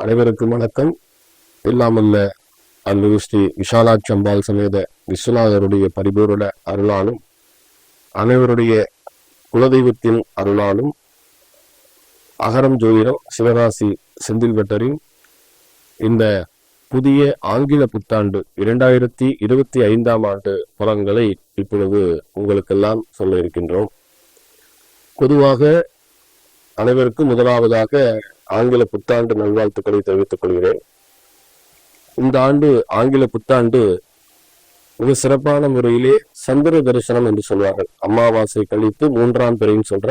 அனைவருக்கும் வணக்கம். இல்லாமல்ல அன்பு ஸ்ரீ விஷாலாட்சி அம்பாள் சமேத விஸ்வநாதருடைய பரிபூரண அருளாலும் அனைவருடைய குலதெய்வத்தின் அருளாலும் அகரம் ஜோதிடம் சிவராசி செந்தில் வெட்டரின் இந்த புதிய ஆங்கில புத்தாண்டு 2025 ஆண்டு பலன்களை இப்பொழுது உங்களுக்கெல்லாம் சொல்ல இருக்கின்றோம். பொதுவாக அனைவருக்கும் முதலாவதாக ஆங்கில புத்தாண்டு நல்வாழ்த்துக்களை தெரிவித்துக் கொள்கிறேன். இந்த ஆண்டு ஆங்கில புத்தாண்டு மிக சிறப்பான முறையிலே சந்திர தரிசனம் என்று சொல்வார்கள். அமாவாசை கழித்து 3ஆம் பிறைன்னு சொல்ற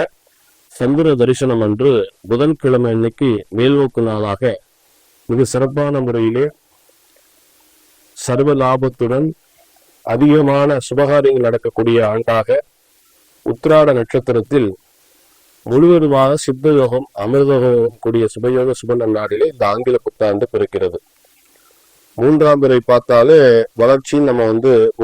சந்திர தரிசனம் அன்று புதன்கிழமை அன்னைக்கு மேல்நோக்கு நாளாக மிக சிறப்பான முறையிலே சர்வ லாபத்துடன் அதிகமான சுபகாரியங்கள் நடக்கக்கூடிய ஆண்டாக உத்திராட நட்சத்திரத்தில் முழுவதுமாக சித்த யோகம் அமிர்தயோகம் கூடிய சுபயோக சுப நன்னாடிலே இந்த ஆங்கில புத்தாண்டு பிறக்கிறது. 3ஆம் பிறை பார்த்தாலே வளர்ச்சின்னு நம்ம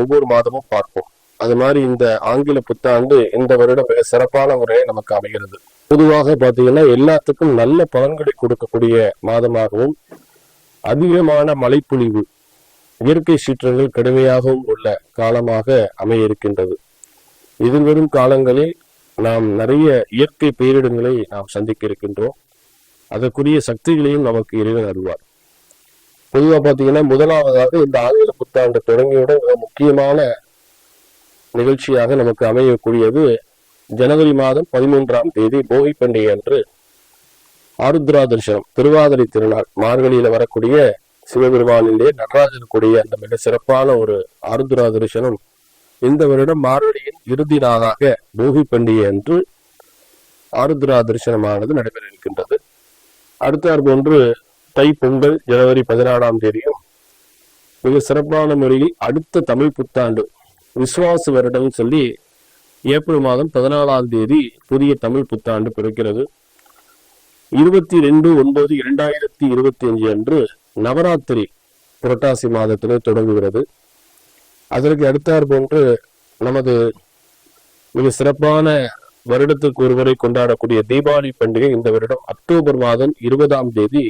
ஒவ்வொரு மாதமும் பார்ப்போம். அது மாதிரி இந்த ஆங்கில புத்தாண்டு இந்த வருடம் மிக சிறப்பான முறையை நமக்கு அமைகிறது. பொதுவாக பார்த்தீங்கன்னா எல்லாத்துக்கும் நல்ல பலன்களை கொடுக்கக்கூடிய மாதமாகவும் அதிகமான மழைப்பொழிவு இயற்கை சீற்றங்கள் கடுமையாகவும் உள்ள காலமாக அமைய இருக்கின்றது. எதிர்வரும் காலங்களில் நாம் நிறைய இயற்கை பேரிடங்களை நாம் சந்திக்க இருக்கின்றோம். அதற்குரிய சக்திகளையும் நமக்கு இறைவன் அருள்வார். பொதுவாக பார்த்தீங்கன்னா முதலாவதாக இந்த ஆங்கில புத்தாண்டு தொடங்கியோட மிக முக்கியமான நிகழ்ச்சியாக நமக்கு அமையக்கூடியது ஜனவரி மாதம் 13ஆம் தேதி போகி பண்டிகை அன்று ஆருத்ரா தரிசனம், திருவாதிரை திருநாள், மார்கழியில வரக்கூடிய சிவபெருமானிலே நடராஜனுக்குரிய அந்த மிக சிறப்பான ஒரு ஆருத்ரா தரிசனம் இந்த வருடம் மார்கழியின் இறுதி நாளாக போகி பண்டிகை அன்று ஆருத்ரா தரிசனமானது நடைபெற இருக்கின்றது. அடுத்த ஒன்று தை பொங்கல் ஜனவரி 14ஆம் தேதியும் மிக சிறப்பான முறையில் அடுத்த தமிழ் புத்தாண்டு விசுவாச வருடம் சொல்லி ஏப்ரல் மாதம் 14ஆம் தேதி புதிய தமிழ் புத்தாண்டு பிறக்கிறது. 22/9/2025 அன்று நவராத்திரி புரட்டாசி மாதத்திலே தொடங்குகிறது. அதற்கு அடுத்தார் போன்று நமது மிக சிறப்பான வருடத்துக்கு ஒருவரை கொண்டாடக்கூடிய தீபாவளி பண்டிகை இந்த வருடம் அக்டோபர் மாதம் 20ஆம் தேதி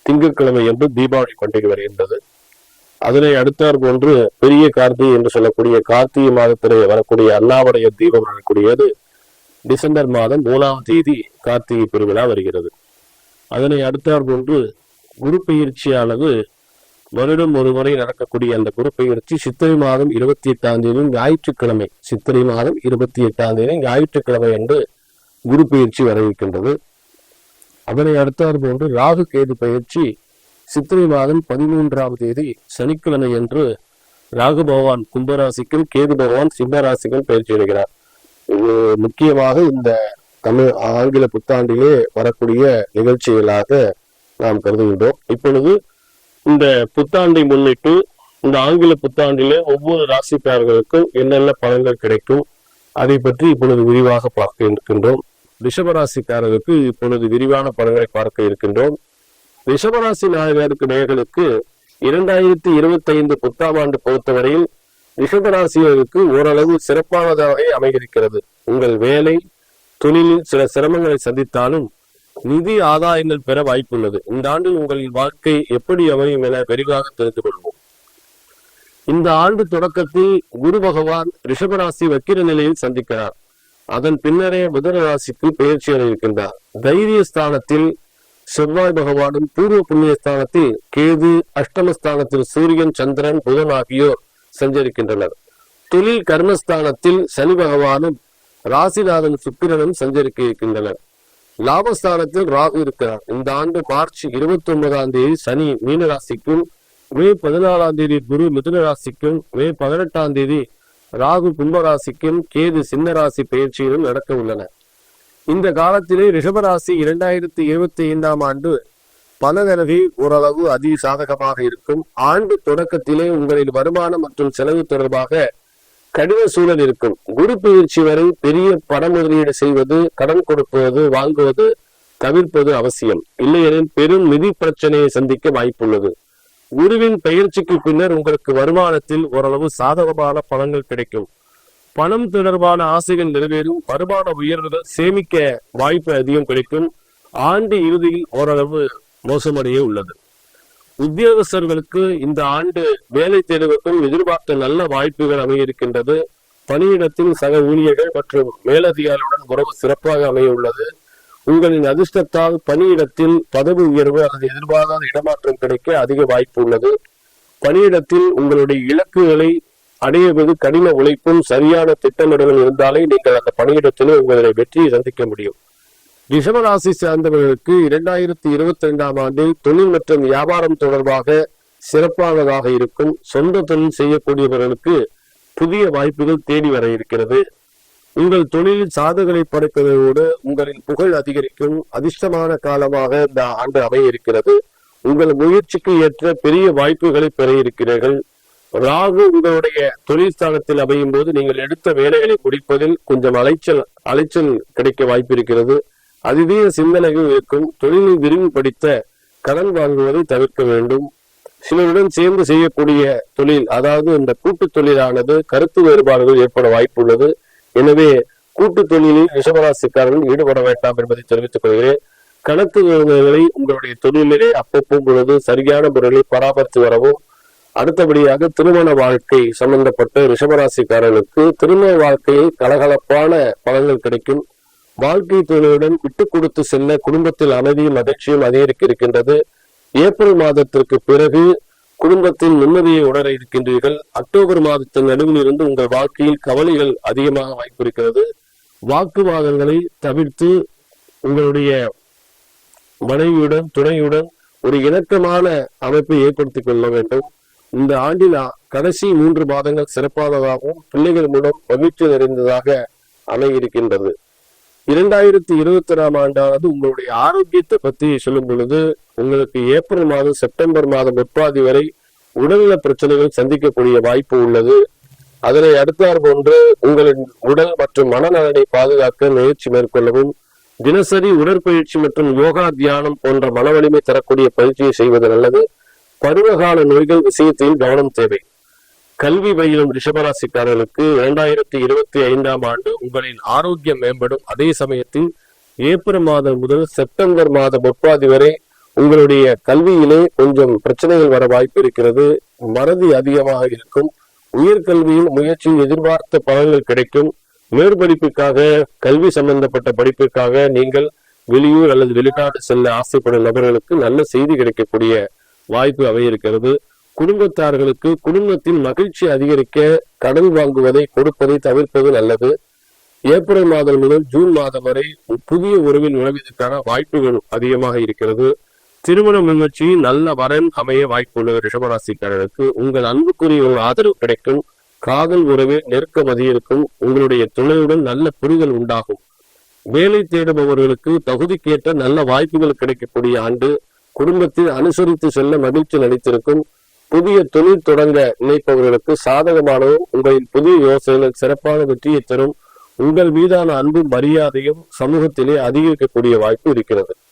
திங்கட்கிழமை என்று தீபாவளி பண்டிகை வருகின்றது. அதனை அடுத்தார் போன்று பெரிய கார்த்திகை என்று சொல்லக்கூடிய கார்த்திகை மாதத்திலே வரக்கூடிய அண்ணாவுடைய தீபம் வரக்கூடியது டிசம்பர் மாதம் 3ஆம் தேதி கார்த்திகை பெருவிழா வருகிறது. அதனை அடுத்தார் போன்று குரு பயிற்சியானது வருடம் ஒரு முறை நடக்கக்கூடிய அந்த குரு பயிற்சி சித்திரை மாதம் 28ஆம் தேதி ஞாயிற்றுக்கிழமை, சித்திரை மாதம் 28ஆம் தேதி ஞாயிற்றுக்கிழமை என்று குரு பயிற்சி வர இருக்கின்றது. அதனை அடுத்தார் போன்று ராகு கேது பயிற்சி சித்திரை மாதம் 13ஆம் தேதி சனிக்கிழமை என்று ராகு பகவான் கும்பராசிக்கும் கேது பகவான் சிம்மராசிக்கும் பயிற்சி அடைகிறார். இது முக்கியமாக இந்த தமிழ் ஆங்கில புத்தாண்டிலே வரக்கூடிய நிகழ்ச்சிகளாக நாம் கருதுகின்றோம். இப்பொழுது இந்த புத்தாண்டை முன்னிட்டு இந்த ஆங்கில புத்தாண்டிலே ஒவ்வொரு ராசிக்காரர்களுக்கும் என்னென்ன பலன்கள் கிடைக்கும் அதை பற்றி இப்பொழுது விரிவாக பார்க்க இருக்கின்றோம். ரிஷபராசிக்காரர்களுக்கு இப்பொழுது விரிவான பலன்களை பார்க்க இருக்கின்றோம். ரிஷபராசி நேயர்களுக்கு 2025 புத்தாம் ஆண்டு பொறுத்தவரையில் ரிஷபராசியர்களுக்கு ஓரளவு சிறப்பானதாக அமைகிறது. உங்கள் வேலை தொழிலில் சில சிரமங்களை சந்தித்தாலும் நிதி ஆதாயங்கள் பெற வாய்ப்புள்ளது. இந்த ஆண்டு உங்களின் வாழ்க்கை எப்படி அமையும் என விரிவாக தெரிந்து கொள்வோம். இந்த ஆண்டு தொடக்கத்தில் குரு பகவான் ரிஷபராசி வக்கிர நிலையில் சந்திக்கிறார். அதன் பின்னரே புதன ராசிக்கு பயிற்சி அடைகின்றார். தைரிய ஸ்தானத்தில் செவ்வாய் பகவானும், பூர்வ புண்ணிய ஸ்தானத்தில் கேது, அஷ்டமஸ்தானத்தில் சூரியன், சந்திரன், புதன் ஆகியோர் சஞ்சரிக்கின்றனர். தொழில் கர்மஸ்தானத்தில் சனி பகவானும் ராசிநாதன் சுக்கிரனும் சஞ்சரிக்க இருக்கின்றனர். லாபஸ்தானத்தில் ராகு இருக்கிறார். இந்த ஆண்டு மார்ச் 29ஆம் தேதி சனி மீன ராசிக்கும், மே 14ஆம் தேதி குரு மிதுன ராசிக்கும், மே 18ஆம் தேதி ராகு கும்பராசிக்கும், கேது சின்ன ராசி பயிற்சியிலும் நடக்க உள்ளன. இந்த காலத்திலே ரிஷபராசி 2025ஆம் ஆண்டு பணநிலவை ஓரளவு அதி சாதகமாக இருக்கும். ஆண்டு தொடக்கத்திலே உங்களின் வருமானம் மற்றும் செலவு தொடர்பாக கடின சூழல் இருக்கும். குரு பயிற்சி வரை பெரிய பண முதலீடு செய்வது, கடன் கொடுப்பது, வாங்குவது தவிர்ப்பது அவசியம். இல்லையெனில் பெரும் நிதி பிரச்சனையை சந்திக்க வாய்ப்புள்ளது. குருவின் பயிற்சிக்கு பின்னர் உங்களுக்கு வருமானத்தில் ஓரளவு சாதகமான பலன்கள் கிடைக்கும். பணம் தொடர்பான ஆசைகள் நிறைவேறும். வருமான உயர்வுகள் சேமிக்க வாய்ப்பு அதிகம் கிடைக்கும். ஆண்டு இறுதியில் ஓரளவு மோசமடைய உள்ளது. உத்தியோகஸ்தர்களுக்கு இந்த ஆண்டு வேலை தேடுவதற்கும் எதிர்பார்த்த நல்ல வாய்ப்புகள் அமைய இருக்கின்றது. பணியிடத்தில் சக ஊழியர்கள் மற்றும் மேலதிகாரிகளுடன் உறவு சிறப்பாக அமைய உள்ளது. உங்களின் அதிர்ஷ்டத்தால் பணியிடத்தில் பதவி உயர்வு அல்லது எதிர்பாராத இடமாற்றம் கிடைக்க அதிக வாய்ப்பு உள்ளது. பணியிடத்தில் உங்களுடைய இலக்குகளை அடைவது கடின உழைப்பும் சரியான திட்டமிடலும் இருந்தாலே நீங்கள் அந்த பணியிடத்திலே உங்களுடைய வெற்றியை சந்திக்க முடியும். ரிஷபராசி சார்ந்தவர்களுக்கு 2022 ஆண்டில் தொழில் மற்றும் வியாபாரம் தொடர்பாக சிறப்பானதாக இருக்கும். சொந்த தொழில் செய்யக்கூடியவர்களுக்கு புதிய வாய்ப்புகள் தேடி வர இருக்கிறது. உங்கள் தொழிலில் சாதனைகளை படைப்பதோடு உங்களின் புகழ் அதிகரிக்கும் அதிர்ஷ்டமான காலமாக இந்த ஆண்டு அமைய இருக்கிறது. உங்கள் முயற்சிக்கு ஏற்ற பெரிய வாய்ப்புகளை பெற இருக்கிறீர்கள். ராகு உங்களுடைய தொழில் ஸ்தானத்தில் அமையும் போது நீங்கள் எடுத்த வேலைகளை முடிப்பதில் கொஞ்சம் அலைச்சல் கிடைக்க வாய்ப்பு இருக்கிறது. அதிதீய சிந்தனைகள் இருக்கும். தொழிலை விரிவுபடுத்த கடன் வாங்குவதை தவிர்க்க வேண்டும். சிலருடன் சேர்ந்து செய்யக்கூடிய தொழில், அதாவது இந்த கூட்டு தொழிலானது கருத்து வேறுபாடுகள் ஏற்பட வாய்ப்பு உள்ளது. எனவே கூட்டு தொழிலில் ரிஷபராசிக்காரர்கள் ஈடுபட வேண்டாம் என்பதை தெரிவித்துக் கொள்கிறேன். கணக்கு விவரங்களை உங்களுடைய தொழிலிலே அப்பப்போ பொழுது சரியான முறையில் பராமரித்து வரவும். அடுத்தபடியாக திருமண வாழ்க்கை சம்பந்தப்பட்ட ரிஷபராசிக்காரர்களுக்கு திருமண வாழ்க்கையில் கலகலப்பான பலன்கள் கிடைக்கும். வாழ்க்கை துணையுடன் விட்டு கொடுத்து செல்ல குடும்பத்தில் அமைதியும் மகிழ்ச்சியும் அதிகரிக்க இருக்கின்றது. ஏப்ரல் மாதத்திற்கு பிறகு குடும்பத்தில் நிம்மதியை உணர இருக்கின்றீர்கள். அக்டோபர் மாதத்தின் நடுவில் இருந்து உங்கள் வாழ்க்கையில் கவலைகள் அதிகமாக வாய்ப்பு இருக்கிறது. வாக்குவாதங்களை தவிர்த்து உங்களுடைய மனைவியுடன் துணையுடன் ஒரு இணக்கமான அமைப்பை ஏற்படுத்திக் கொள்ள வேண்டும். இந்த ஆண்டில் கடைசி 3 மாதங்கள் சிறப்பானதாகவும் பிள்ளைகள் மூலம் மகிழ்ச்சி நிறைந்ததாக அமையிருக்கின்றது. 2021 ஆண்டானது உங்களுடைய ஆரோக்கியத்தை பற்றி சொல்லும் பொழுது உங்களுக்கு ஏப்ரல் மாதம் செப்டம்பர் மாதம் முற்பாதி வரை உடல்நல பிரச்சனைகள் சந்திக்கக்கூடிய வாய்ப்பு உள்ளது. அதனை அடுத்தார் போன்று உங்களின் உடல் மற்றும் மனநலனை பாதுகாக்க முயற்சி மேற்கொள்ளவும். தினசரி உடற்பயிற்சி மற்றும் யோகா தியானம் போன்ற மன வலிமை தரக்கூடிய பயிற்சியை செய்வது நல்லது. பருவகால நோய்கள் விஷயத்தில் கவனம் தேவை. கல்வி பயிலும் ரிஷபராசிக்காரர்களுக்கு 2025 ஆண்டு உங்களின் ஆரோக்கியம் மேம்படும். அதே சமயத்தில் ஏப்ரல் மாதம் முதல் செப்டம்பர் மாதம் முற்பாதி வரை உங்களுடைய கல்வியிலே கொஞ்சம் பிரச்சனைகள் வர வாய்ப்பு இருக்கிறது. மறதி அதிகமாக இருக்கும். உயர்கல்வியில் முயற்சியில் எதிர்பார்த்த பலன்கள் கிடைக்கும். மேற்படிப்புக்காக கல்வி சம்பந்தப்பட்ட படிப்பிற்காக நீங்கள் வெளியூர் அல்லது வெளிநாடு செல்ல ஆசைப்படும் நபர்களுக்கு நல்ல செய்தி கிடைக்கக்கூடிய வாய்ப்பு அமையிருக்கிறது. குடும்பத்தார்களுக்கு குடும்பத்தில் மகிழ்ச்சி அதிகரிக்க கடன் வாங்குவதை கொடுப்பதை தவிர்ப்பது நல்லது. ஏப்ரல் மாதம் முதல் ஜூன் மாதம் வரை புதிய உறவில் நுழைவதற்கான வாய்ப்புகள் அதிகமாக இருக்கிறது. திருமண முயற்சி நல்ல வரன் அமைய வாய்ப்புள்ள ரிஷபராசிக்காரர்களுக்கு உங்கள் அன்புக்குரிய ஆதரவு கிடைக்கும். காதல் உறவில் நெருக்கம் அதிகரிக்கும். உங்களுடைய துணையுடன் நல்ல புரிதல் உண்டாகும். வேலை தேடுபவர்களுக்கு தகுதிக்கேற்ற நல்ல வாய்ப்புகள் கிடைக்கக்கூடிய ஆண்டு. குடும்பத்தில் அனுசரித்து செல்ல மகிழ்ச்சி நடித்திருக்கும். புதிய தொழில் தொடங்க நினைப்பவர்களுக்கு சாதகமானவும் உங்களின் புதிய யோசனைகள் சிறப்பான வெற்றியை தரும். உங்கள் மீதான அன்பு மரியாதையும் சமூகத்திலே அதிகரிக்கக்கூடிய வாய்ப்பு இருக்கிறது.